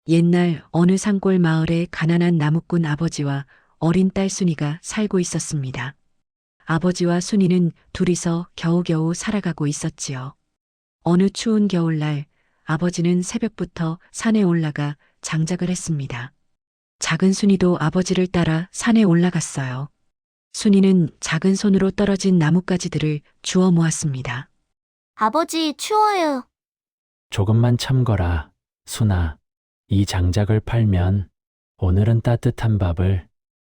옛날 어느 산골 마을에 가난한 나무꾼 아버지와 어린 딸 순이가 살고 있었습니다. 아버지와 순이는 둘이서 겨우겨우 살아가고 있었지요. 어느 추운 겨울날 아버지는 새벽부터 산에 올라가 장작을 했습니다. 작은 순이도 아버지를 따라 산에 올라갔어요. 순이는 작은 손으로 떨어진 나뭇가지들을 주워 모았습니다. 아버지, 추워요. 조금만 참거라, 순아. 이 장작을 팔면 오늘은 따뜻한 밥을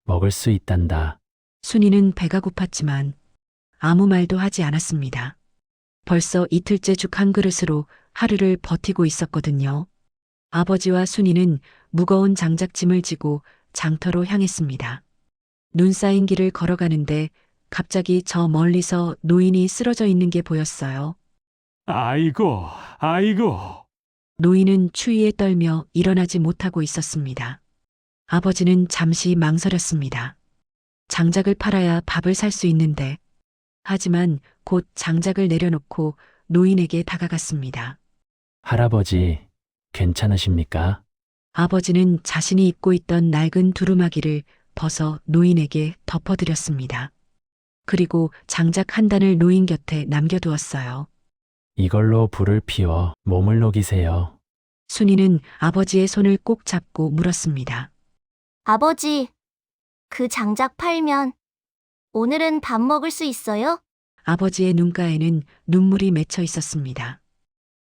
먹을 수 있단다. 순이는 배가 고팠지만 아무 말도 하지 않았습니다. 벌써 이틀째 죽 한 그릇으로 하루를 버티고 있었거든요. 아버지와 순이는 무거운 장작짐을 지고 장터로 향했습니다. 눈 쌓인 길을 걸어가는데 갑자기 저 멀리서 노인이 쓰러져 있는 게 보였어요. 아이고, 아이고. 노인은 추위에 떨며 일어나지 못하고 있었습니다. 아버지는 잠시 망설였습니다. 장작을 팔아야 밥을 살 수 있는데, 하지만 곧 장작을 내려놓고 노인에게 다가갔습니다. 할아버지, 괜찮으십니까? 아버지는 자신이 입고 있던 낡은 두루마기를 벗어 노인에게 덮어드렸습니다. 그리고 장작 한 단을 노인 곁에 남겨두었어요. 이걸로 불을 피워 몸을 녹이세요. 순이는 아버지의 손을 꼭 잡고 물었습니다. 아버지, 그 장작 팔면 오늘은 밥 먹을 수 있어요? 아버지의 눈가에는 눈물이 맺혀 있었습니다.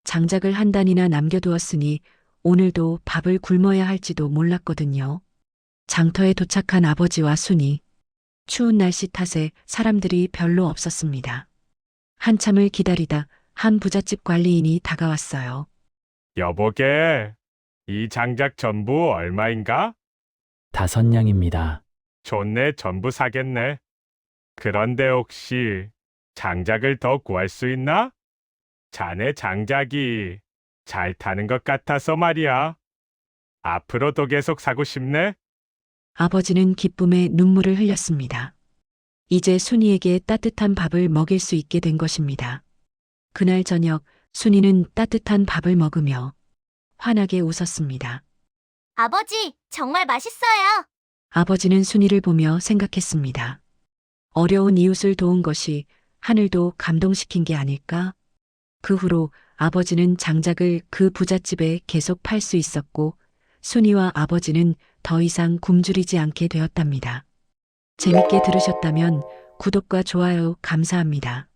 장작을 한 단이나 남겨두었으니 오늘도 밥을 굶어야 할지도 몰랐거든요. 장터에 도착한 아버지와 순이. 추운 날씨 탓에 사람들이 별로 없었습니다. 한참을 기다리다 한 부잣집 관리인이 다가왔어요. 여보게, 이 장작 전부 얼마인가? 5냥입니다. 좋네, 전부 사겠네. 그런데 혹시 장작을 더 구할 수 있나? 자네 장작이 잘 타는 것 같아서 말이야. 앞으로도 계속 사고 싶네. 아버지는 기쁨에 눈물을 흘렸습니다. 이제 순이에게 따뜻한 밥을 먹일 수 있게 된 것입니다. 그날 저녁 순이는 따뜻한 밥을 먹으며 환하게 웃었습니다. 아버지, 정말 맛있어요. 아버지는 순이를 보며 생각했습니다. 어려운 이웃을 도운 것이 하늘도 감동시킨 게 아닐까? 그 후로 아버지는 장작을 그 부잣집에 계속 팔 수 있었고 순이와 아버지는 더 이상 굶주리지 않게 되었답니다. 재밌게 들으셨다면 구독과 좋아요 감사합니다.